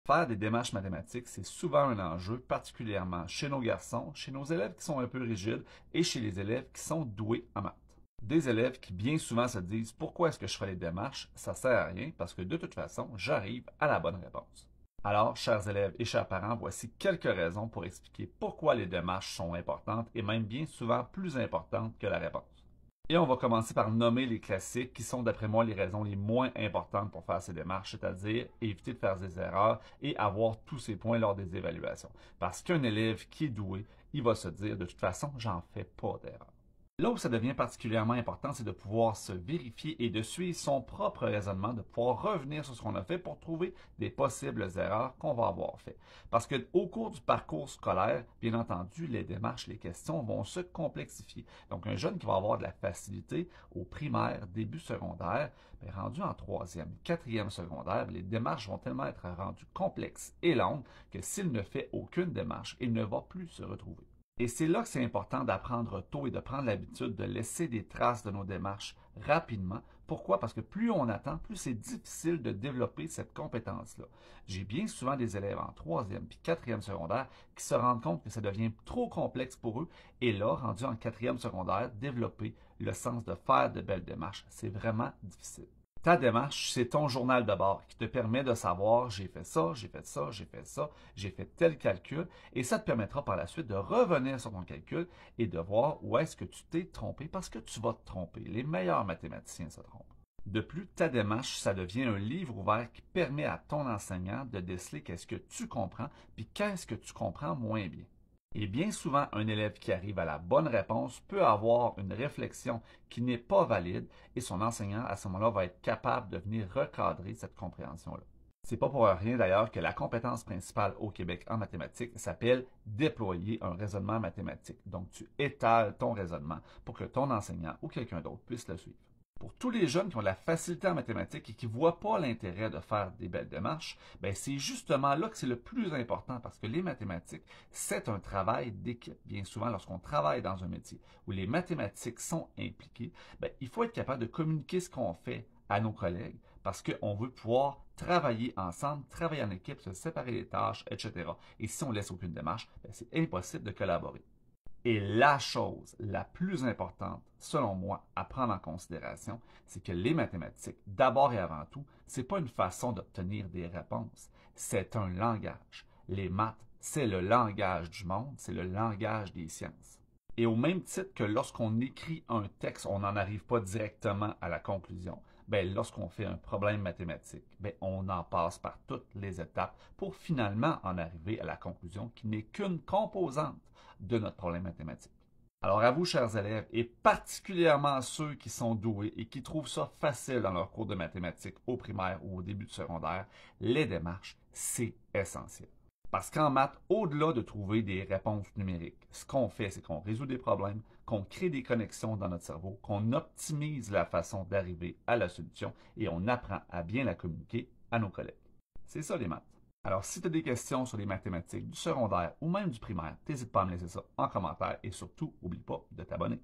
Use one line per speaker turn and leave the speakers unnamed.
Faire des démarches mathématiques, c'est souvent un enjeu, particulièrement chez nos garçons, chez nos élèves qui sont un peu rigides et chez les élèves qui sont doués en maths. Des élèves qui bien souvent se disent pourquoi est-ce que je fais les démarches, ça sert à rien parce que de toute façon, j'arrive à la bonne réponse. Alors, chers élèves et chers parents, voici quelques raisons pour expliquer pourquoi les démarches sont importantes et même bien souvent plus importantes que la réponse. Et on va commencer par nommer les classiques qui sont d'après moi les raisons les moins importantes pour faire ces démarches, c'est-à-dire éviter de faire des erreurs et avoir tous ces points lors des évaluations. Parce qu'un élève qui est doué, il va se dire de toute façon, j'en fais pas d'erreur. Là où ça devient particulièrement important, c'est de pouvoir se vérifier et de suivre son propre raisonnement, de pouvoir revenir sur ce qu'on a fait pour trouver des possibles erreurs qu'on va avoir fait. Parce qu'au cours du parcours scolaire, bien entendu, les démarches, les questions vont se complexifier. Donc, un jeune qui va avoir de la facilité au primaire, début secondaire, bien, rendu en troisième, quatrième secondaire, les démarches vont tellement être rendues complexes et longues que s'il ne fait aucune démarche, il ne va plus se retrouver. Et c'est là que c'est important d'apprendre tôt et de prendre l'habitude de laisser des traces de nos démarches rapidement. Pourquoi? Parce que plus on attend, plus c'est difficile de développer cette compétence-là. J'ai bien souvent des élèves en troisième puis quatrième secondaire qui se rendent compte que ça devient trop complexe pour eux et là, rendu en quatrième secondaire, développer le sens de faire de belles démarches, c'est vraiment difficile. Ta démarche, c'est ton journal de bord qui te permet de savoir j'ai fait ça, j'ai fait ça, j'ai fait ça, j'ai fait tel calcul et ça te permettra par la suite de revenir sur ton calcul et de voir où est-ce que tu t'es trompé parce que tu vas te tromper. Les meilleurs mathématiciens se trompent. De plus, ta démarche, ça devient un livre ouvert qui permet à ton enseignant de déceler qu'est-ce que tu comprends puis qu'est-ce que tu comprends moins bien. Et bien souvent, un élève qui arrive à la bonne réponse peut avoir une réflexion qui n'est pas valide et son enseignant, à ce moment-là, va être capable de venir recadrer cette compréhension-là. C'est pas pour rien d'ailleurs que la compétence principale au Québec en mathématiques s'appelle déployer un raisonnement mathématique. Donc, tu étales ton raisonnement pour que ton enseignant ou quelqu'un d'autre puisse le suivre. Pour tous les jeunes qui ont de la facilité en mathématiques et qui ne voient pas l'intérêt de faire des belles démarches, ben c'est justement là que c'est le plus important parce que les mathématiques, c'est un travail d'équipe. Bien souvent, lorsqu'on travaille dans un métier où les mathématiques sont impliquées, ben, il faut être capable de communiquer ce qu'on fait à nos collègues parce qu'on veut pouvoir travailler ensemble, travailler en équipe, se séparer les tâches, etc. Et si on laisse aucune démarche, ben, c'est impossible de collaborer. Et la chose la plus importante, selon moi, à prendre en considération, c'est que les mathématiques, d'abord et avant tout, c'est pas une façon d'obtenir des réponses, c'est un langage. Les maths, c'est le langage du monde, c'est le langage des sciences. Et au même titre que lorsqu'on écrit un texte, on n'en arrive pas directement à la conclusion. Ben, lorsqu'on fait un problème mathématique, ben, on en passe par toutes les étapes pour finalement en arriver à la conclusion qui n'est qu'une composante de notre problème mathématique. Alors à vous, chers élèves, et particulièrement ceux qui sont doués et qui trouvent ça facile dans leur cours de mathématiques au primaire ou au début du secondaire, les démarches, c'est essentiel. Parce qu'en maths, au-delà de trouver des réponses numériques, ce qu'on fait, c'est qu'on résout des problèmes, qu'on crée des connexions dans notre cerveau, qu'on optimise la façon d'arriver à la solution et on apprend à bien la communiquer à nos collègues. C'est ça les maths. Alors, si tu as des questions sur les mathématiques du secondaire ou même du primaire, n'hésite pas à me laisser ça en commentaire et surtout, n'oublie pas de t'abonner.